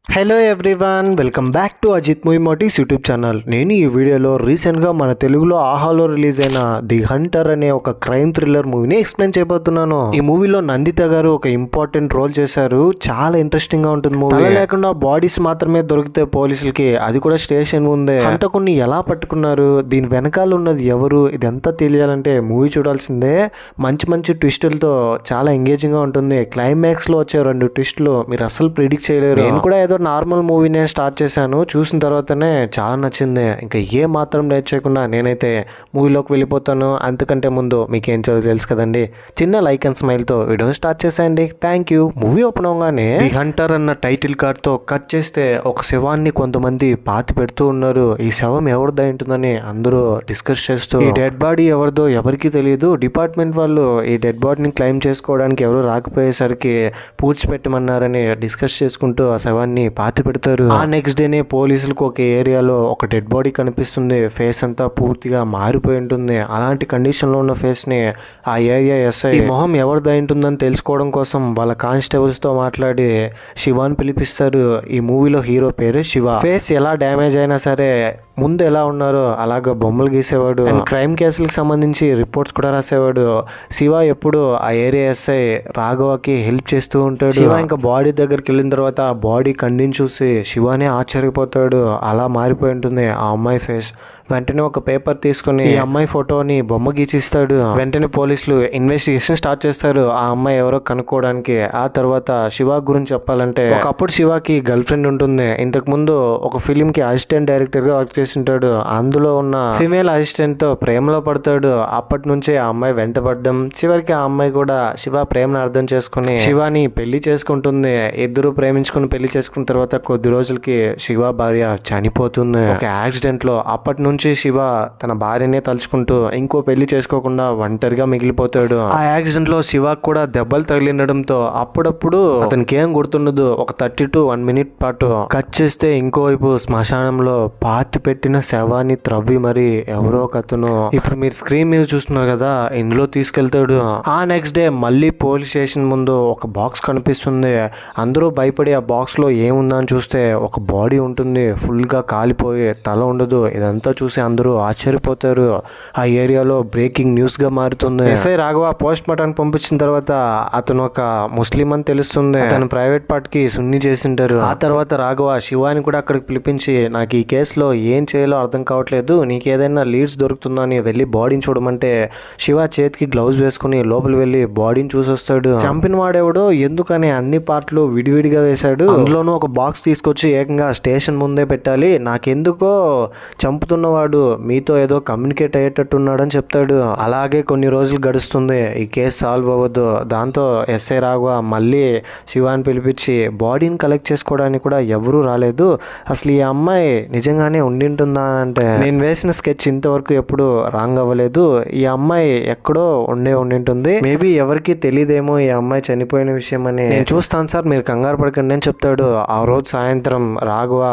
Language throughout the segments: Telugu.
Hello everyone, welcome back to Ajith movie motives YouTube channel. నేను ఈ వీడియోలో రీసెంట్గా మన తెలుగులో ఆహాలో రిలీజ్ అయిన ది హంటర్ అనే ఒక క్రైమ్ థ్రిల్లర్ మూవీని ఎక్స్ప్లెయిన్ చేయబోతున్నాను. ఈ మూవీలో నందిత గారు ఒక ఇంపార్టెంట్ రోల్ చేశారు. చాలా ఇంట్రెస్టింగ్ గా ఉంటుంది మూవీ. లేకుండా బాడీస్ మాత్రమే దొరికితే పోలీసులకి, అది కూడా స్టేషన్ ముందే, హంతకుడిని ఎలా పట్టుకున్నారు, దీని వెనకాల ఉన్నది ఎవరు, ఇదంతా తెలియాలంటే మూవీ చూడాల్సిందే. మంచి మంచి ట్విస్టులతో చాలా ఎంగేజింగ్ గా ఉంటుంది. క్లైమాక్స్ లో వచ్చే 2 ట్విస్టులు మీరు అసలు ప్రిడిక్ట్ చేయలేరు. నేను కూడా నార్మల్ మూవీనే స్టార్ట్ చేశాను, చూసిన తర్వాతనే చాలా నచ్చింది. ఇంకా ఏ మాత్రం లేట్ చేయకుండా నేనైతే మూవీలోకి వెళ్ళిపోతాను. అంతకంటే ముందు మీకేం చేయాలో తెలుసు కదండి, చిన్న లైక్ అండ్ స్మైల్ తో వీడియో స్టార్ట్ చేసేయండి. Thank you. మూవీ ఓపెన్ అవగానే ది హంటర్ అన్న టైటిల్ కార్డ్ తో కట్ చేస్తే ఒక శవాన్ని కొంతమంది పాతి పెడుతూ ఉన్నారు. ఈ శవం ఎవరిదై ఉంటుందని అందరూ డిస్కస్ చేస్తూ, ఈ డెడ్ బాడీ ఎవరిదో ఎవరికి తెలియదు. డిపార్ట్మెంట్ వాళ్ళు ఈ డెడ్ బాడీని క్లెయిమ్ చేసుకోవడానికి ఎవరు రాకపోయేసరికి పూడ్చిపెట్టమన్నారని డిస్కస్ చేసుకుంటూ ఆ శవాన్ని పాతి పెడతారు. ఆ నెక్స్ట్ డేనే పోలీసులకు ఒక ఏరియాలో ఒక డెడ్ బాడీ కనిపిస్తుంది. ఫేస్ అంతా పూర్తిగా మారిపోయి ఉంటుంది. అలాంటి కండిషన్ లో ఉన్న ఫేస్ ని ఆ ఏరియా ఎస్ఐ మొహం ఎవరిదై ఉంటుందని తెలుసుకోవడం కోసం వాళ్ళ కానిస్టేబుల్స్ తో మాట్లాడి శివాని పిలిపిస్తారు. ఈ మూవీలో హీరో పేరు శివ. ఫేస్ ఎలా డ్యామేజ్ అయినా సరే ముందు ఎలా ఉన్నారో అలాగా బొమ్మలు గీసేవాడు. అండ్ క్రైమ్ కేసులకు సంబంధించి రిపోర్ట్స్ కూడా రాసేవాడు. శివ ఎప్పుడు ఆ ఏరియా ఎస్ఐ రాఘవకి హెల్ప్ చేస్తూ ఉంటాడు. శివ ఇంకా బాడీ దగ్గరికి వెళ్ళిన తర్వాత ఆ బాడీ కండిని చూసి శివానే ఆశ్చర్యపోతాడు. అలా మారిపోయి ఉంటుంది ఆ అమ్మాయి ఫేస్. వెంటనే ఒక పేపర్ తీసుకుని ఈ అమ్మాయి ఫోటోని బొమ్మ గీచిస్తాడు. వెంటనే పోలీసులు ఇన్వెస్టిగేషన్ స్టార్ట్ చేస్తారు ఆ అమ్మాయి ఎవరో కనుక్కోవడానికి. ఆ తర్వాత శివ గురించి చెప్పాలంటే, ఒకప్పుడు శివకి గర్ల్ ఫ్రెండ్ ఉంటుంది. ఇంతకు ముందు ఒక ఫిలిం కి అసిస్టెంట్ డైరెక్టర్ గా వర్క్ చేస్తుంటాడు. అందులో ఉన్న ఫిమేల్ అసిస్టెంట్ తో ప్రేమలో పడతాడు. అప్పటి నుంచే ఆ అమ్మాయి వెంటపడడం, చివరికి ఆ అమ్మాయి కూడా శివ ప్రేమను అర్థం చేసుకుని శివాని పెళ్లి చేసుకుంటుంది. ఇద్దరు ప్రేమించుకుని పెళ్లి చేసుకున్న తర్వాత కొద్ది రోజులకి శివ భార్య చనిపోతుంది ఒక యాక్సిడెంట్ లో. అప్పటి నుంచి శివ తన భార్యనే తలుచుకుంటూ ఇంకో పెళ్లి చేసుకోకుండా ఒంటరిగా మిగిలిపోతాడు. ఆ యాక్సిడెంట్ లో శివకు కూడా దెబ్బలు తగిలిండడంతో అప్పుడప్పుడు అతనికి ఏం గుర్తుండదు. ఒక 30 to 1 minute పాటు కట్ చేస్తే ఇంకోవైపు శ్మశానంలో పాతి పెట్టిన శవాన్ని త్రవ్వి మరి ఎవరో ఒకతను, ఇప్పుడు మీరు స్క్రీన్ మీద చూస్తున్నారు కదా, ఇందులో తీసుకెళ్తాడు. ఆ నెక్స్ట్ డే మళ్ళీ పోలీస్ స్టేషన్ ముందు ఒక బాక్స్ కనిపిస్తుంది. అందరూ భయపడి ఆ బాక్స్ లో ఏముందని చూస్తే ఒక బాడీ ఉంటుంది. ఫుల్ గా కాలిపోయి తల ఉండదు. ఇదంతా చూసి అందరూ ఆశ్చర్యపోతారు. ఆ ఏరియాలో బ్రేకింగ్ న్యూస్ గా మారుతుంది. ఎస్ఐ రాఘవ పోస్ట్ మార్టం పంపించిన తర్వాత అతను ఒక ముస్లిం అని తెలుస్తుంది. అతను ప్రైవేట్ పార్ట్ కి సున్ని చేసింటారు. ఆ తర్వాత రాఘవ శివాని కూడా అక్కడికి పిలిపించి, నాకు ఈ కేసులో ఏం చేయాలో అర్థం కావట్లేదు, నీకు ఏదైనా లీడ్స్ దొరుకుతుందా అని వెళ్ళి బాడీని చూడమంటే శివ చేతికి గ్లౌజ్ వేసుకుని లోపలి వెళ్ళి బాడీని చూసొస్తాడు. చంపిన వాడెవడో ఎందుకని అన్ని పార్ట్లు విడివిడిగా వేశాడు. అందులోనూ ఒక బాక్స్ తీసుకొచ్చి ఏకంగా స్టేషన్ ముందే పెట్టాలి, నాకెందుకో చంపుతున్నవాడు మీతో ఏదో కమ్యూనికేట్ అయ్యేటట్టున్నాడని చెప్తాడు. అలాగే కొన్ని రోజులు గడుస్తుంది. ఈ కేసు సాల్వ్ అవ్వదు. దాంతో ఎస్ఐ రాఘవ మళ్ళీ శివాని పిలిపించి, బాడీని కలెక్ట్ చేసుకోవడానికి కూడా ఎవరూ రాలేదు, అసలు ఈ అమ్మాయి నిజంగానే ఉండింటుందా అంటే, నేను వేసిన స్కెచ్ ఇంతవరకు ఎప్పుడు రాంగ్ అవ్వలేదు, ఈ అమ్మాయి ఎక్కడో ఉండింటుంది, మేబీ ఎవరికి తెలియదేమో ఈ అమ్మాయి చనిపోయిన విషయం అని, నేను చూస్తాను సార్ మీరు కంగారు పడకండి అని చెప్తాడు. ఆ రోజు సాయంత్రం రాఘవ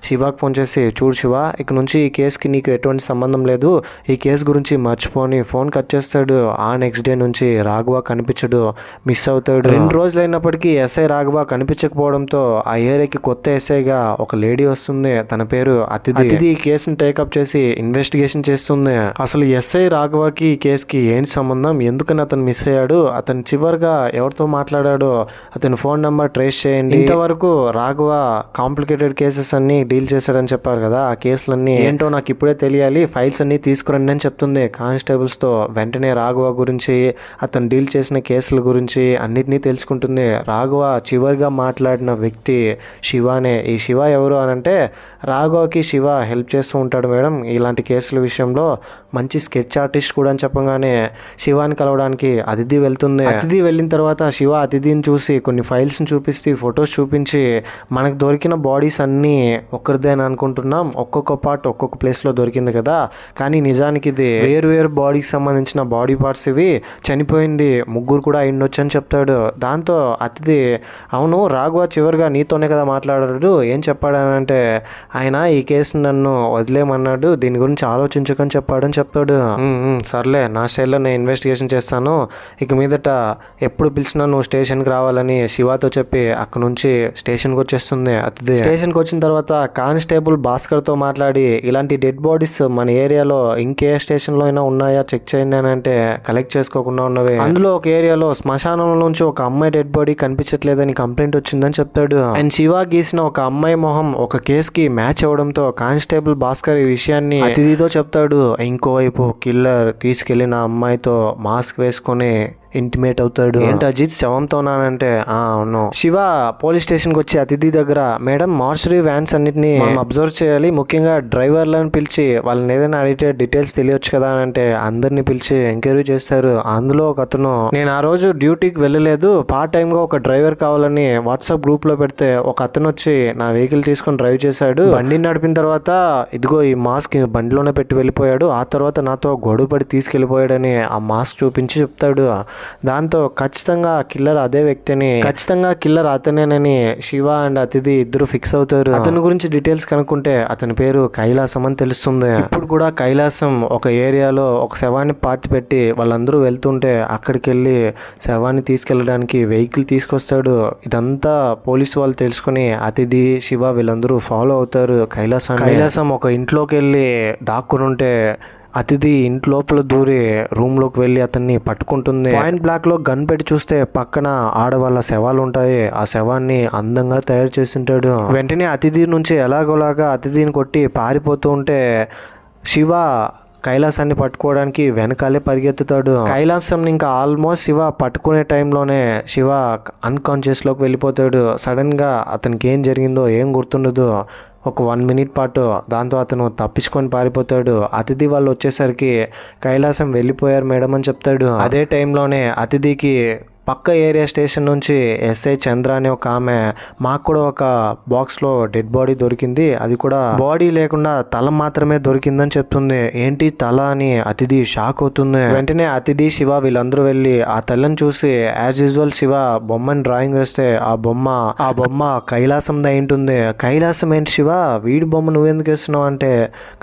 శివాకి ఫోన్ చేసి, చూడు శివ, ఇక నుంచి ఈ కేసుకి నీకు ఎటువంటి సంబంధం లేదు, ఈ కేసు గురించి మర్చిపోని ఫోన్ కట్ చేస్తాడు. ఆ నెక్స్ట్ డే నుంచి రాఘవ కనిపించడు, మిస్ అవుతాడు. 2 రోజులు అయినప్పటికీ ఎస్ఐ రాఘవ కనిపించకపోవడంతో ఆ ఏరియాకి కొత్త ఎస్ఐగా ఒక లేడీ వస్తుంది. తన పేరు అతిథి. ఈ కేసుని టేకప్ చేసి ఇన్వెస్టిగేషన్ చేస్తుంది. అసలు ఎస్ఐ రాఘవకి ఈ కేసుకి ఏంటి సంబంధం, ఎందుకని అతను మిస్ అయ్యాడు, అతను చివరిగా ఎవరితో మాట్లాడాడో అతని ఫోన్ నెంబర్ ట్రేస్ చేయండి. ఇంతవరకు రాఘవ కాంప్లికేటెడ్ కేసెస్ అన్ని డీల్ చేశాడని చెప్పారు కదా, ఆ కేసులన్నీ ఏంటో నాకు ఇప్పుడే తెలియాలి, ఫైల్స్ అన్ని తీసుకురండి అని చెప్తుంది కానిస్టేబుల్స్ తో. వెంటనే రాఘవ గురించి, అతను డీల్ చేసిన కేసుల గురించి అన్నిటినీ తెలుసుకుంటుంది. రాఘవ చివరిగా మాట్లాడిన వ్యక్తి శివానే. ఈ శివ ఎవరు అని అంటే, రాఘవకి శివ హెల్ప్ చేస్తూ ఉంటాడు మేడం ఇలాంటి కేసుల విషయంలో, మంచి స్కెచ్ ఆర్టిస్ట్ కూడా అని చెప్పగానే శివాని కలవడానికి అతిథి వెళ్తుంది. అతిథి వెళ్ళిన తర్వాత శివ అతిథిని చూసి కొన్ని ఫైల్స్ని చూపిస్తే ఫొటోస్ చూపించి, మనకు దొరికిన బాడీస్ అన్నీ ఒక్కరిదేని అనుకుంటున్నాం, ఒక్కొక్క పార్ట్ ఒక్కొక్క ప్లేస్లో లో దొరికింది కదా, కానీ నిజానికి ఇది వేరు బాడీకి సంబంధించిన బాడీ పార్ట్స్, ఇవి చనిపోయింది ముగ్గురు కూడా అయిండొచ్చు అని చెప్తాడు. దాంతో అతిథి, అవును రాఘవ చివరిగా నీతోనే కదా మాట్లాడాడు, ఏం చెప్పాడనంటే ఆయన ఈ కేసు నన్ను వదిలేమన్నాడు, దీని గురించి ఆలోచించకని చెప్పాడని చెప్తాడు. సర్లే, నా స్టైల్లో నేను ఇన్వెస్టిగేషన్ చేస్తాను, ఇక మీదట ఎప్పుడు పిలిచినా నువ్వు స్టేషన్కి రావాలని శివాతో చెప్పి అక్కడ నుంచి స్టేషన్కి వచ్చేస్తుంది అతిథి. స్టేషన్కి వచ్చిన తర్వాత కానిస్టేబుల్ భాస్కర్తో మాట్లాడి ఇలాంటి డెడ్ బాడీస్ మన ఏరియాలో ఇంకే స్టేషన్లో అయినా ఉన్నాయా చెక్ చేయండి అని అంటే కలెక్ట్ చేసుకోకుండా ఉన్నవి. అందులో ఒక ఏరియాలో శ్మశానంలో నుంచి ఒక అమ్మాయి డెడ్ బాడీ కనిపించట్లేదని కంప్లైంట్ వచ్చిందని చెప్తాడు. అండ్ శివ గీసిన ఒక అమ్మాయి మొహం ఒక కేసుకి మ్యాచ్ అవడంతో కానిస్టేబుల్ భాస్కర్ ఈ విషయాన్ని అతిథితో చెప్తాడు. ఇంకోవైపు కిల్లర్ తీసుకెళ్లిన అమ్మాయితో మాస్క్ వేసుకొని ఇంటిమేట్ అవుతాడు. ఏంటి అజిత్ శవంతోనానంటే అవును. శివ పోలీస్ స్టేషన్కి వచ్చి అతిథి దగ్గర, మేడం మార్చరీ వ్యాన్స్ అన్నిటిని మనం అబ్జర్వ్ చేయాలి, ముఖ్యంగా డ్రైవర్లను పిలిచి వాళ్ళని ఏదైనా అడిగితే డీటెయిల్స్ తెలియచ్చు కదా అని అంటే అందరినీ పిలిచి ఎంక్వైరీ చేస్తారు. అందులో ఒక అతను, నేను ఆ రోజు డ్యూటీకి వెళ్ళలేదు, పార్ట్ టైం గా ఒక డ్రైవర్ కావాలని వాట్సాప్ గ్రూప్ లో పెడితే ఒక అతను వచ్చి నా వెహికల్ తీసుకొని డ్రైవ్ చేశాడు, బండిని నడిపిన తర్వాత ఇదిగో ఈ మాస్క్ బండిలోనే పెట్టి వెళ్ళిపోయాడు, ఆ తర్వాత నాతో గొడవ పడి తీసుకెళ్లిపోయాడని ఆ మాస్క్ చూపించి చెప్తాడు. దాంతో ఖచ్చితంగా కిల్లర్ అదే వ్యక్తిని, ఖచ్చితంగా కిల్లర్ అతనేనని శివ అండ్ అతిథి ఇద్దరు ఫిక్స్ అవుతారు. అతని గురించి డీటెయిల్స్ కనుక్కుంటే అతని పేరు కైలాసం అని తెలుస్తుంది. ఇప్పుడు కూడా కైలాసం ఒక ఏరియాలో ఒక శవాన్ని పాతి పెట్టి వాళ్ళందరూ వెళ్తుంటే అక్కడికి వెళ్ళి శవాన్ని తీసుకెళ్ళడానికి వెహికల్ తీసుకొస్తాడు. ఇదంతా పోలీసు వాళ్ళు తెలుసుకుని అతిథి శివ వీళ్ళందరూ ఫాలో అవుతారు కైలాసం ఒక ఇంట్లోకి వెళ్ళి దాక్కుని ఉంటే అతిథి ఇంటి లోపల దూరి రూమ్ లోకి వెళ్ళి అతన్ని పట్టుకుంటుంది. పాయింట్ బ్లాక్ లో గన్ పెట్టి చూస్తే పక్కన ఆడవాళ్ళ శవాలు ఉంటాయి. ఆ శవాన్ని అందంగా తయారు చేసింటాడు. వెంటనే అతిథి నుంచి ఎలాగోలాగా అతిథిని కొట్టి పారిపోతూ ఉంటే శివ కైలాసాన్ని పట్టుకోవడానికి వెనకాలే పరిగెత్తుతాడు. కైలాసం ఇంకా ఆల్మోస్ట్ శివ పట్టుకునే టైంలోనే శివ అన్కాన్షియస్ లోకి వెళ్ళిపోతాడు. సడన్ గా అతనికి ఏం జరిగిందో ఏం గుర్తుండదు. ఒక 1 మినిట్ పాటు దాంతో అతను తప్పించుకొని పారిపోతాడు. అతిథి వాళ్ళు వచ్చేసరికి కైలాసం వెళ్ళిపోయారు మేడం అని చెప్తాడు. అదే టైంలోనే అతిథికి పక్క ఏరియా స్టేషన్ నుంచి ఎస్ఐ చంద్ర అనే ఒక ఆమె, మాకు కూడా ఒక బాక్స్లో డెడ్ బాడీ దొరికింది, అది కూడా బాడీ లేకుండా తల మాత్రమే దొరికిందని చెప్తుంది. ఏంటి తల అని అతిథి షాక్ అవుతుంది. వెంటనే అతిథి శివ వీళ్ళందరూ వెళ్ళి ఆ తలని చూసి యాజ్ యూజువల్ శివ బొమ్మని డ్రాయింగ్ వేస్తే ఆ బొమ్మ కైలాసం ఉంటుంది. కైలాసం ఏంటి శివ, వీడి బొమ్మ నువ్వెందుకు వేస్తున్నావు అంటే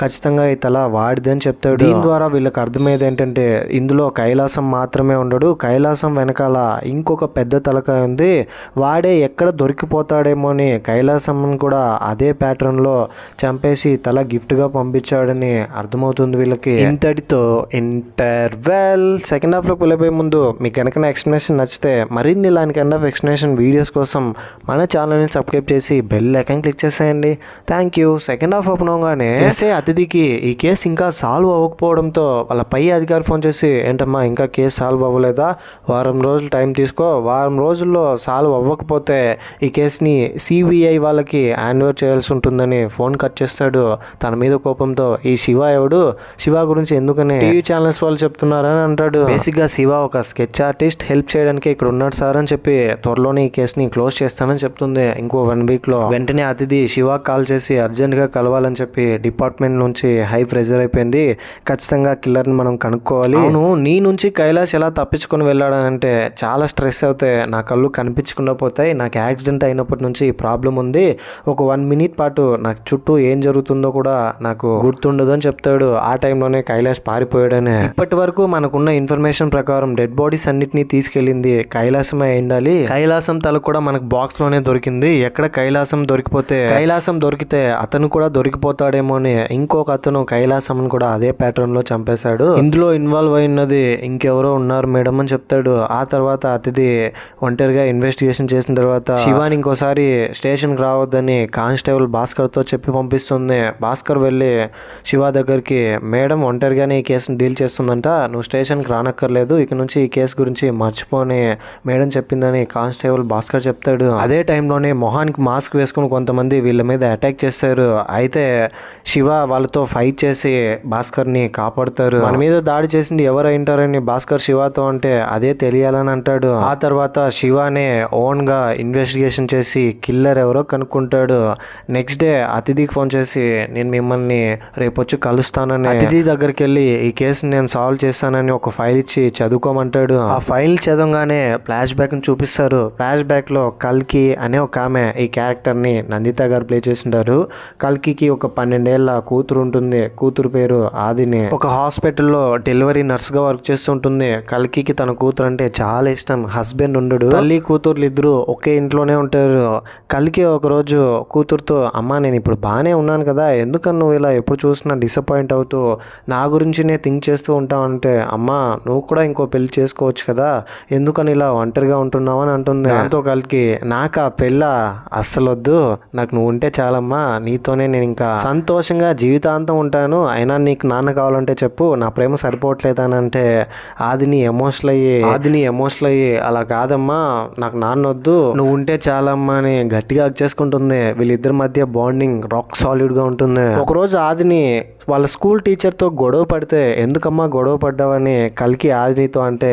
ఖచ్చితంగా ఈ తల వాడిది అని చెప్తాడు. దీని ద్వారా వీళ్ళకి అర్థమయ్యేది ఏంటంటే ఇందులో కైలాసం మాత్రమే ఉండడు, కైలాసం వెనకాల ఇంకొక పెద్ద తలకాయ ఉంది, వాడే ఎక్కడ దొరికిపోతాడేమో అని కైలాసం కూడా అదే ప్యాటర్న్ లో చంపేసి తల గిఫ్ట్ గా పంపించాడని అర్థమవుతుంది వీళ్ళకి. ఇంతటితో ఇంటర్వెల్. సెకండ్ హాఫ్ లోకి వెళ్ళిపోయే ముందు మీకు కనుక ఎక్స్ప్లెనేషన్ నచ్చితే మరిన్ని ఇలాంటి కైండ్ ఆఫ్ ఎక్స్ప్లెనేషన్ వీడియోస్ కోసం మన ఛానల్ని సబ్స్క్రైబ్ చేసి బెల్ ఐకాన్ క్లిక్ చేసేయండి. Thank you. Second half open అవగానే ఎస్ఐ అతిథికి ఈ కేసు ఇంకా సాల్వ్ అవ్వకపోవడంతో వాళ్ళ పై అధికారి ఫోన్ చేసి, ఏంటమ్మా ఇంకా కేసు సాల్వ్ అవ్వలేదా, వారం రోజులు టైం తీసుకో, వారం రోజుల్లో సాల్వ్ అవ్వకపోతే ఈ కేసుని సిబిఐ వాళ్ళకి హ్యాండ్ ఓవర్ చేయాల్సి ఉంటుందని ఫోన్ కట్ చేస్తాడు. తన మీద కోపంతో ఈ శివ ఎవడు, శివ గురించి ఎందుకని టీవీ ఛానల్స్ వాళ్ళు చెప్తున్నారని అంటాడు. బేసిక్ గా శివ ఒక స్కెచ్ ఆర్టిస్ట్, హెల్ప్ చేయడానికి ఇక్కడ ఉన్నాడు సార్ అని చెప్పి త్వరలోనే ఈ కేసుని క్లోజ్ చేస్తానని చెప్తుంది ఇంకో 1 వీక్ లో. వెంటనే అతిథి శివ కాల్ చేసి అర్జెంట్ గా కలవాలని చెప్పి డిపార్ట్మెంట్ నుంచి హై ప్రెజర్ అయిపోయింది, ఖచ్చితంగా కిల్లర్ ని మనం కనుక్కోవాలి. అవును, నీ నుంచి కైలాష్ ఎలా తప్పించుకొని వెళ్ళాడనంటే చాలా స్ట్రెస్ అవుతాయి, నా కళ్ళు కనిపించకుండా పోతాయి, నాకు యాక్సిడెంట్ అయినప్పటి నుంచి ఈ ప్రాబ్లం ఉంది, ఒక 1 మినిట్ పాటు నాకు చుట్టూ ఏం జరుగుతుందో కూడా నాకు గుర్తుండదు అని చెప్తాడు. ఆ టైంలోనే కైలాష్ పారిపోయాడని. ఇప్పటి వరకు మనకున్న ఇన్ఫర్మేషన్ ప్రకారం డెడ్ బాడీస్ అన్నిటినీ తీసుకెళ్ళింది కైలాసమే అయిండాలి. కైలాసం తల కూడా మనకు బాక్స్ లోనే దొరికింది. ఎక్కడ కైలాసం దొరికితే అతను కూడా దొరికిపోతాడేమో అని ఇంకొక అతను కైలాసం కూడా అదే ప్యాటర్న్ లో చంపేశాడు. ఇందులో ఇన్వాల్వ్ అయినది ఇంకెవరో ఉన్నారు మేడం అని చెప్తాడు. ఆ తర్వాత అతిథి ఒంటరిగా ఇన్వెస్టిగేషన్ చేసిన తర్వాత శివాని ఇంకోసారి స్టేషన్కి రావద్దని కానిస్టేబుల్ భాస్కర్తో చెప్పి పంపిస్తుంది. భాస్కర్ వెళ్ళి శివ దగ్గరికి, మేడం ఒంటరిగానే ఈ కేసును డీల్ చేస్తుందంట, నువ్వు స్టేషన్కి రానక్కర్లేదు, ఇక నుంచి ఈ కేసు గురించి మర్చిపోని మేడం చెప్పిందని కానిస్టేబుల్ భాస్కర్ చెప్తాడు. అదే టైంలోనే మొహానికి మాస్క్ వేసుకుని కొంతమంది వీళ్ళ మీద అటాక్ చేస్తారు. అయితే శివ వాళ్ళతో ఫైట్ చేసి భాస్కర్ని కాపాడుతారు. మన మీద దాడి చేసింది ఎవరు అయింటారని భాస్కర్ శివతో అంటే అదే తెలియాలని అంటాడు. అంటాడు. ఆ తర్వాత శివానే ఓన్ గా ఇన్వెస్టిగేషన్ చేసి కిల్లర్ ఎవరో కనుక్కుంటాడు. నెక్స్ట్ డే అతిథికి ఫోన్ చేసి నేను మిమ్మల్ని రేపు వచ్చి కలుస్తానని, అతిథి దగ్గరికి వెళ్ళి ఈ కేసుని నేను సాల్వ్ చేస్తానని ఒక ఫైల్ ఇచ్చి చదువుకోమంటాడు. ఆ ఫైల్ చదవగానే ఫ్లాష్ బ్యాక్ ని చూపిస్తారు. ఫ్లాష్ బ్యాక్ లో కల్కి అనే ఒక ఆమె ఈ క్యారెక్టర్ ని నందిత గారు ప్లే చేసింటారు. కల్కికి ఒక 12 ఏళ్ల కూతురు ఉంటుంది. కూతురు పేరు ఆదిని. ఒక హాస్పిటల్లో డెలివరీ నర్స్ గా వర్క్ చేస్తుంటుంది. కల్కికి తన కూతురు అంటే చాలా ఇష్టం. హస్బెండ్ ఉండడు. తల్లి కూతుర్లు ఇద్దరు ఒకే ఇంట్లోనే ఉంటారు. కల్కి ఒక రోజు కూతురుతో అమ్మా నేను ఇప్పుడు బాగానే ఉన్నాను కదా, ఎందుకని నువ్వు ఇలా ఎప్పుడు చూసినా డిసప్పాయింట్ అవుతూ నా గురించినే థింక్ చేస్తూ ఉంటావు అంటే, అమ్మా నువ్వు కూడా ఇంకో పెళ్లి చేసుకోవచ్చు కదా, ఎందుకని ఇలా ఒంటరిగా ఉంటున్నావు అని అంటుంది. దాంతో కల్కి నాకు ఆ పెళ్ళ అస్సలు వద్దు, నాకు నువ్వు ఉంటే చాలమ్మా, నీతోనే నేను ఇంకా సంతోషంగా జీవితాంతం ఉంటాను, అయినా నీకు నాన్న కావాలంటే చెప్పు, నా ప్రేమ సరిపోవట్లేదనంటే ఆదిని ఎమోషనల్ అయ్యి అలా కాదమ్మా నాకు నాన్న వద్దు, నువ్వు ఉంటే చాలమ్మా అని గట్టిగా చేసుకుంటుంది. వీళ్ళిద్దరి మధ్య బాండింగ్ రాక్ సాలిడ్ గా ఉంటుంది. ఒకరోజు ఆదిని వాళ్ళ స్కూల్ టీచర్తో గొడవ పడితే ఎందుకమ్మా గొడవ పడ్డావని కల్కి ఆదినితో అంటే,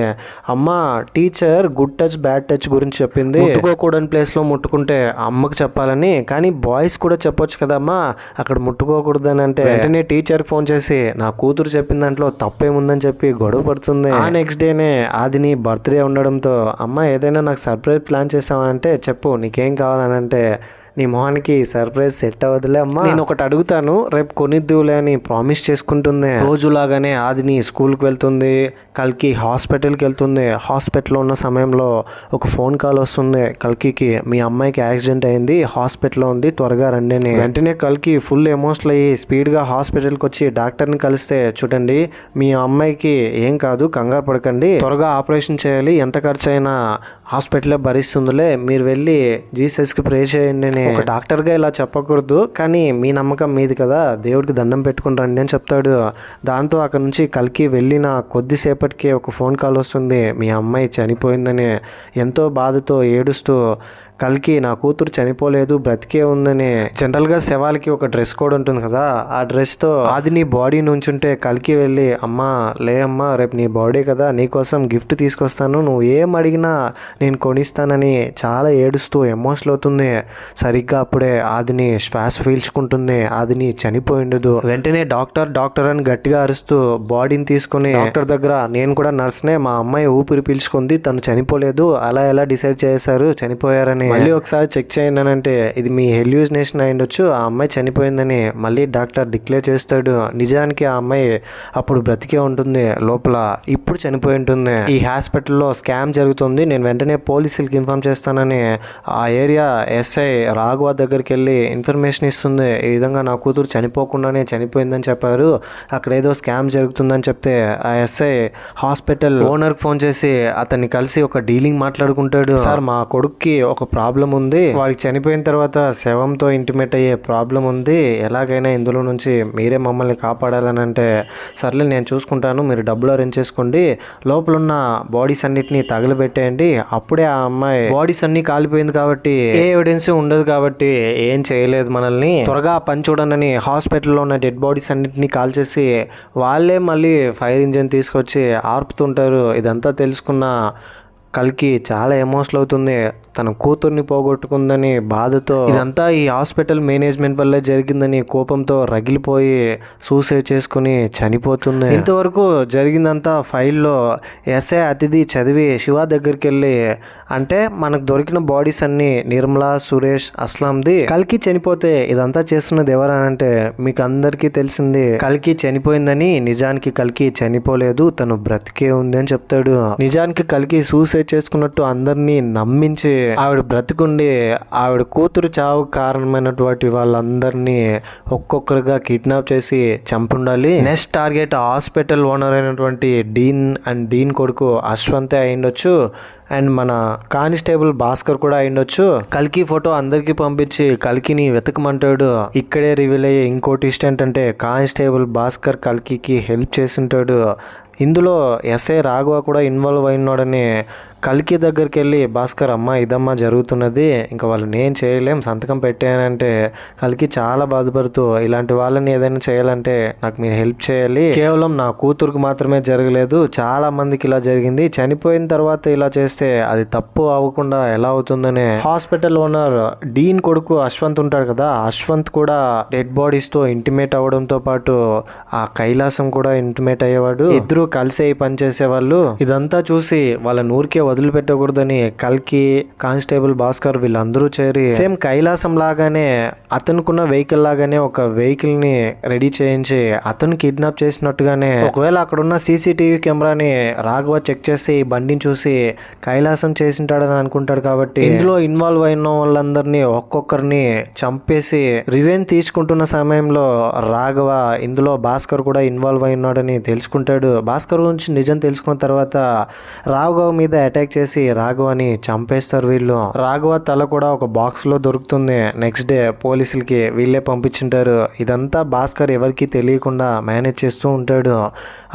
అమ్మా teacher good touch bad touch గురించి చెప్పింది, ముట్టుకోకూడని ప్లేస్లో ముట్టుకుంటే అమ్మకు చెప్పాలని, కానీ బాయ్స్ కూడా చెప్పొచ్చు కదమ్మా అక్కడ ముట్టుకోకూడదని అంటే, వెంటనే టీచర్కి ఫోన్ చేసి నా కూతురు చెప్పిన దాంట్లో తప్పేముందని చెప్పి గొడవ పడుతుంది. ఆ నెక్స్ట్ డేనే ఆదిని బర్త్డే ఉండడంతో అమ్మ ఏదైనా నాకు సర్ప్రైజ్ ప్లాన్ చేసావనంటే చెప్పు నీకేం కావాలని అంటే, నీ మొహానికి సర్ప్రైజ్ సెట్ అవ్వదులే అమ్మా, నేను ఒకటి అడుగుతాను రేపు కొనిద్దులే అని ప్రామిస్ చేసుకుంటుంది. రోజులాగానే ఆదిని స్కూల్కి వెళ్తుంది. కల్కి హాస్పిటల్కి వెళ్తుంది. హాస్పిటల్లో ఉన్న సమయంలో ఒక ఫోన్ కాల్ వస్తుంది కల్కికి, మీ అమ్మాయికి యాక్సిడెంట్ అయింది, హాస్పిటల్లో ఉంది, త్వరగా రండి అని. వెంటనే కల్కి ఫుల్ ఎమోషనల్ అయ్యి స్పీడ్గా హాస్పిటల్కి వచ్చి డాక్టర్ని కలిస్తే, చూడండి మీ అమ్మాయికి ఏం కాదు, కంగారు పడకండి, త్వరగా ఆపరేషన్ చేయాలి, ఎంత ఖర్చు అయినా హాస్పిటల్లో భరిస్తుందిలే, మీరు వెళ్ళి జీసస్కి ప్రే చేయండి అని. ఒక డాక్టర్గా ఇలా చెప్పకూడదు, కానీ మీ నమ్మకం మీది కదా, దేవుడికి దండం పెట్టుకుని రండి అని చెప్తాడు. దాంతో అక్కడ నుంచి కల్కి వెళ్ళిన కొద్దిసేపటికే ఒక ఫోన్ కాల్ వస్తుంది, మీ అమ్మాయి చనిపోయిందని. ఎంతో బాధతో ఏడుస్తూ కల్కి నా కూతురు చనిపోలేదు బ్రతికే ఉందని, జనరల్గా శవాలకి ఒక డ్రెస్ కోడ్ ఉంటుంది కదా, ఆ డ్రెస్తో ఆదిని బాడీ నుంచుంటే కల్కి వెళ్ళి అమ్మా లే అమ్మా రేపు నీ బాడీ కదా, నీకోసం గిఫ్ట్ తీసుకొస్తాను, నువ్వు ఏం అడిగినా నేను కొనిస్తానని చాలా ఏడుస్తూ ఎమోషనల్ అవుతుంది. సరిగ్గా అప్పుడే ఆదిని శ్వాస పీల్చుకుంటుంది. ఆదిని చనిపోయిండదు. వెంటనే డాక్టర్ అని గట్టిగా అరుస్తూ బాడీని తీసుకుని డాక్టర్ దగ్గర, నేను కూడా నర్స్నే, మా అమ్మాయి ఊపిరి పీల్చుకుంది, తను చనిపోలేదు, అలా ఎలా డిసైడ్ చేశారు చనిపోయారని. మళ్ళీ ఒకసారి చెక్ చేయండి అని అంటే, ఇది మీ హెల్యూజినేషన్ అయ్యుండొచ్చు, ఆ అమ్మాయి చనిపోయిందని మళ్ళీ డాక్టర్ డిక్లేర్ చేస్తాడు. నిజానికి ఆ అమ్మాయి అప్పుడు బ్రతికే ఉంటుంది, లోపల ఇప్పుడు చనిపోయి ఉంటుంది. ఈ హాస్పిటల్లో స్కామ్ జరుగుతుంది, నేను వెంటనే పోలీసులకి ఇన్ఫార్మ్ చేస్తానని ఆ ఏరియా ఎస్ఐ రాఘవ దగ్గరికి వెళ్ళి ఇన్ఫర్మేషన్ ఇస్తుంది. ఈ విధంగా నా కూతురు చనిపోకుండానే చనిపోయిందని చెప్పారు, అక్కడ ఏదో స్కామ్ జరుగుతుందని చెప్తే ఆ ఎస్ఐ హాస్పిటల్ ఓనర్కి ఫోన్ చేసి అతన్ని కలిసి ఒక డీలింగ్ మాట్లాడుకుంటాడు. సార్ మా కొడుక్కి ఒక ప్రాబ్లం ఉంది, వాడికి చనిపోయిన తర్వాత శవంతో ఇంటిమేట్ అయ్యే ప్రాబ్లం ఉంది, ఎలాగైనా ఇందులో నుంచి మీరే మమ్మల్ని కాపాడాలని అంటే, సర్లే నేను చూసుకుంటాను, మీరు డబ్బులు అరేంజ్ చేసుకోండి, లోపల ఉన్న బాడీస్ అన్నిటిని తగలబెట్టేయండి, అప్పుడే ఆ అమ్మాయి బాడీస్ అన్ని కాలిపోయింది కాబట్టి ఏ ఎవిడెన్స్ ఉండదు కాబట్టి ఏం చేయలేదు మనల్ని, త్వరగా పని చూడండి. హాస్పిటల్లో ఉన్న డెడ్ బాడీస్ అన్నిటిని కాల్ చేసి వాళ్ళే మళ్ళీ ఫైర్ ఇంజిన్ తీసుకొచ్చి ఆర్పుతుంటారు. ఇదంతా తెలుసుకున్న కల్కి చాలా ఎమోషనల్ అవుతుంది. తన కూతుర్ని పోగొట్టుకుందని బాధతో, ఇదంతా ఈ హాస్పిటల్ మేనేజ్మెంట్ వల్లే జరిగిందని కోపంతో రగిలిపోయి సూసైడ్ చేసుకుని చనిపోతుంది. ఇంతవరకు జరిగిందంతా ఫైల్లో ఎస్ఐ అతిథి చదివి శివ దగ్గరికి వెళ్ళి, అంటే మనకు దొరికిన బాడీస్ అన్ని నిర్మలా, సురేష్, అస్లాంది, కల్కి చనిపోతే ఇదంతా చేస్తున్నది ఎవరనంటే మీకు అందరికీ తెలిసింది కల్కి చనిపోయిందని. నిజానికి కల్కి చనిపోలేదు, తను బ్రతికే ఉంది అని చెప్తాడు. నిజానికి కల్కి సూసైడ్ చేసుకున్నట్టు అందరినీ నమ్మించి ఆవిడ బ్రతికుండి ఆవిడ కూతురు చావు కారణమైనటువంటి వాళ్ళందరినీ ఒక్కొక్కరుగా కిడ్నాప్ చేసి చంపుండాలి. నెక్స్ట్ టార్గెట్ హాస్పిటల్ ఓనర్ అయినటువంటి డీన్ కొడుకు అశ్వంతే అయిండొచ్చు, అండ్ మన కానిస్టేబుల్ భాస్కర్ కూడా అయిండొచ్చు. కల్కి ఫోటో అందరికి పంపించి కల్కిని వెతకమంటాడు. ఇక్కడే రివీల్ అయ్యే ఇంకోటి ఇష్ట ఏంటంటే కానిస్టేబుల్ భాస్కర్ కల్కికి హెల్ప్ చేస్తుంటాడు. ఇందులో ఎస్ఐ రాఘవ కూడా ఇన్వాల్వ్ అయినాడని కల్కి దగ్గరికి వెళ్ళి భాస్కర్ అమ్మ ఇదమ్మా జరుగుతున్నది, ఇంకా వాళ్ళు నేను చేయలేం సంతకం పెట్టానంటే కల్కి చాలా బాధపడుతూ ఇలాంటి వాళ్ళని ఏదైనా చేయాలంటే నాకు మీరు హెల్ప్ చేయాలి, కేవలం నా కూతురుకు మాత్రమే జరగలేదు చాలా మందికి ఇలా జరిగింది, చనిపోయిన తర్వాత ఇలా చేస్తే అది తప్పు అవ్వకుండా ఎలా అవుతుందని హాస్పిటల్ ఓనర్ డీన్ కొడుకు అశ్వంత్ ఉంటాడు కదా, అశ్వంత్ కూడా డెడ్ బాడీస్ తో ఇంటిమేట్ అవడంతో పాటు ఆ కైలాసం కూడా ఇంటిమేట్ అయ్యేవాడు, ఇద్దరు కలిసి పని చేసేవాళ్ళు. ఇదంతా చూసి వాళ్ళ ఊరికే వదిలిపెట్టకూడదని కల్కి, కానిస్టేబుల్ భాస్కర్ వీళ్ళందరూ చేరి సేమ్ కైలాసం లాగానే అతనుకున్న వెహికల్ లాగానే ఒక వెహికల్ ని రెడీ చేయించి అతను కిడ్నాప్ చేసినట్టుగానే, ఒకవేళ అక్కడ ఉన్న సీసీటీవీ కెమెరాని రాఘవ చెక్ చేసి బండిని చూసి కైలాసం చేసింటాడని అనుకుంటాడు కాబట్టి ఇందులో ఇన్వాల్వ్ అయిన వాళ్ళందరినీ ఒక్కొక్కరిని చంపేసి రివెంజ్ తీసుకుంటున్న సమయంలో రాఘవ ఇందులో భాస్కర్ కూడా ఇన్వాల్వ్ అయి ఉన్నాడని తెలుసుకుంటాడు. భాస్కర్ గురించి నిజం తెలుసుకున్న తర్వాత రాఘవ మీద అటాక్ చేసి రాఘవని చంపేస్తారు వీళ్ళు. రాఘవ తల కూడా ఒక బాక్స్ లో దొరుకుతుంది. నెక్స్ట్ డే పోలీసులకి వీళ్ళే పంపించుంటారు. ఇదంతా భాస్కర్ ఎవరికి తెలియకుండా మేనేజ్ చేస్తూ ఉంటాడు,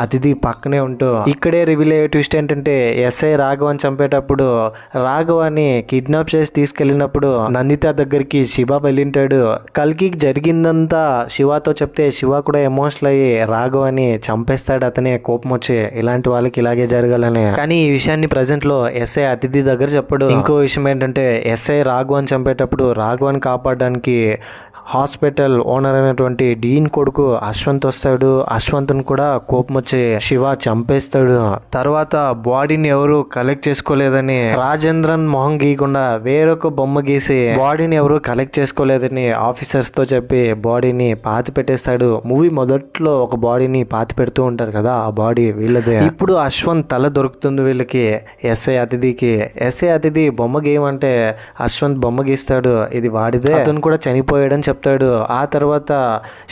అతిథి పక్కనే ఉంటూ. ఇక్కడే రివీల్ అయ్యే ట్విస్ట్ ఏంటంటే ఎస్ఐ రాఘవని చంపేటప్పుడు రాఘవని కిడ్నాప్ చేసి తీసుకెళ్ళినప్పుడు నందిత దగ్గరికి శివ వెళ్ళింటాడు. కల్కి జరిగిందంతా శివతో చెప్తే శివ కూడా ఎమోషనల్ అయ్యి రాఘవని చంపేస్తాడు, అతనే కోపం వచ్చి ఇలాంటి వాళ్ళకి ఇలాగే జరగాలని. కానీ ఈ విషయాన్ని ప్రజెంట్ లో ఎస్ఐ అతిథి దగ్గర చెప్పడు. ఇంకో విషయం ఏంటంటే ఎస్ఐ రాఘవని చంపేటప్పుడు రాఘవని కాపాడడానికి హాస్పిటల్ ఓనర్ అయినటువంటి డీన్ కొడుకు అశ్వంత్ వస్తాడు. అశ్వంత్ను కూడా కోపం వచ్చి శివ చంపేస్తాడు. తర్వాత బాడీని ఎవరు కలెక్ట్ చేసుకోలేదని రాజేంద్రన్ మొహం గీయకుండా వేరొక బొమ్మ గీసి బాడీని ఎవరు కలెక్ట్ చేసుకోలేదని ఆఫీసర్స్ తో చెప్పి బాడీని పాతి పెట్టేస్తాడు. మూవీ మొదట్లో ఒక బాడీని పాతి పెడుతూ ఉంటారు కదా, ఆ బాడీ వీళ్ళదే. ఇప్పుడు అశ్వంత్ తల దొరుకుతుంది వీళ్ళకి, ఎస్ఐ అతిథికి. ఎస్ఐ అతిథి బొమ్మ గీయమంటే అశ్వంత్ బొమ్మ గీస్తాడు, ఇది వాడిదే, అతను కూడా చనిపోయాడని చెప్తాడు. ఆ తర్వాత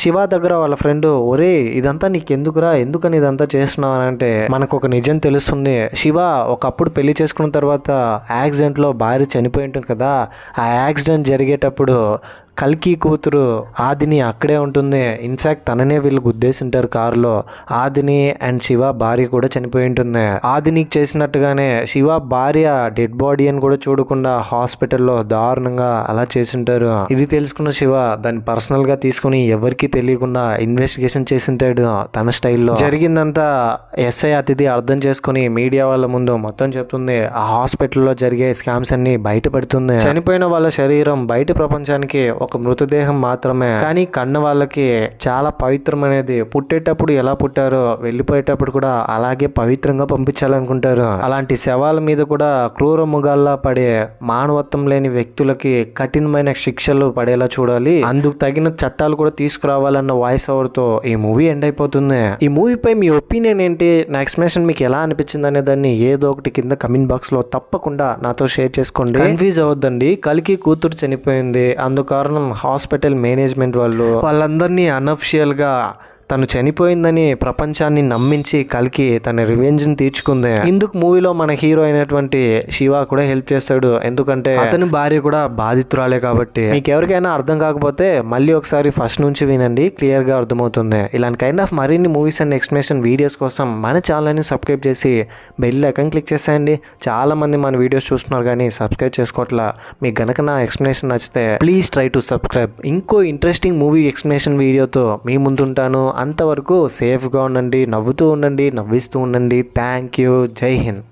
శివ దగ్గర వాళ్ళ ఫ్రెండ్, ఒరే ఇదంతా నీకెందుకురా, ఎందుకని ఇదంతా చేస్తున్నావు అని అంటే మనకు ఒక నిజం తెలుస్తుంది. శివ ఒకప్పుడు పెళ్లి చేసుకున్న తర్వాత యాక్సిడెంట్ లో భార్య చనిపోయి ఉంటుంది కదా, ఆ యాక్సిడెంట్ జరిగేటప్పుడు కల్కి కూతురు ఆదిని అక్కడే ఉంటుంది. ఇన్ఫాక్ట్ తననే వీళ్ళు గుద్దేసింటారు కారులో. ఆదిని అండ్ శివ భార్య కూడా చనిపోయి ఉంటుంది. ఆదినికి చేసినట్టుగానే శివ భార్య డెడ్ బాడీ అని కూడా చూడకుండా హాస్పిటల్లో దారుణంగా అలా చేసింటారు. ఇది తెలుసుకున్న శివ దాన్ని పర్సనల్ గా తీసుకుని ఎవరికి తెలియకుండా ఇన్వెస్టిగేషన్ చేసింటాడు తన స్టైల్లో. జరిగిందంతా ఎస్ఐ అతిథి అర్థం చేసుకుని మీడియా వాళ్ళ ముందు మొత్తం చెప్తుంది. ఆ హాస్పిటల్లో జరిగే స్కామ్స్ అన్ని బయటపడుతుంది. చనిపోయిన వాళ్ళ శరీరం బయట ప్రపంచానికి ఒక మృతదేహం మాత్రమే, కానీ కన్న వాళ్ళకి చాలా పవిత్రమైనది. పుట్టేటప్పుడు ఎలా పుట్టారో వెళ్ళిపోయేటప్పుడు కూడా అలాగే పవిత్రంగా పంపించాలనుకుంటారు. అలాంటి శవాల మీద కూడా క్రూర మృగాల్లా పడే మానవత్వం లేని వ్యక్తులకి కఠినమైన శిక్షలు పడేలా చూడాలి, అందుకు తగిన చట్టాలు కూడా తీసుకురావాలన్న వాయిస్ ఓవర్ తో ఈ మూవీ ఎండ్ అయిపోతుంది. ఈ మూవీపై మీ ఒపీనియన్ ఏంటి, నా ఎక్స్ప్లెనేషన్ మీకు ఎలా అనిపించింది అనే దాన్ని ఏదో ఒకటి కింద కమెంట్ బాక్స్ లో తప్పకుండా నాతో షేర్ చేసుకోండి. కన్ఫ్యూజ్ అవ్వద్దండి, కల్కి కూతురు చనిపోయింది, అందుకారణం హాస్పిటల్ మేనేజ్మెంట్ వాళ్ళందరినీ అనఫిషియల్ గా తను చనిపోయిందని ప్రపంచాన్ని నమ్మించి కల్కి తన రివెంజ్ని తీర్చుకుంది. ఇందుకు మూవీలో మన హీరో అయినటువంటి శివ కూడా హెల్ప్ చేస్తాడు, ఎందుకంటే అతని భార్య కూడా బాధితురాలే కాబట్టి. మీకు ఎవరికైనా అర్థం కాకపోతే మళ్ళీ ఒకసారి ఫస్ట్ నుంచి వినండి, క్లియర్ గా అర్థమవుతుంది. ఇలాంటి కైండ్ ఆఫ్ మరిన్ని మూవీస్ అండ్ ఎక్స్ప్లెనేషన్ వీడియోస్ కోసం మన ఛానల్ని సబ్స్క్రైబ్ చేసి బెల్ ఐకాన్ క్లిక్ చేసేయండి. చాలా మంది మన వీడియోస్ చూస్తున్నారు కానీ సబ్స్క్రైబ్ చేసుకోవట్లా. మీకు గనక నా ఎక్స్ప్లెనేషన్ నచ్చితే ప్లీజ్ ట్రై టు సబ్స్క్రైబ్. ఇంకో ఇంట్రెస్టింగ్ మూవీ ఎక్స్ప్లెనేషన్ వీడియోతో మీ ముందుంటాను. అంతవరకు సేఫ్గా ఉండండి, నవ్వుతూ ఉండండి, నవ్విస్తూ ఉండండి. Thank you. జై హింద్.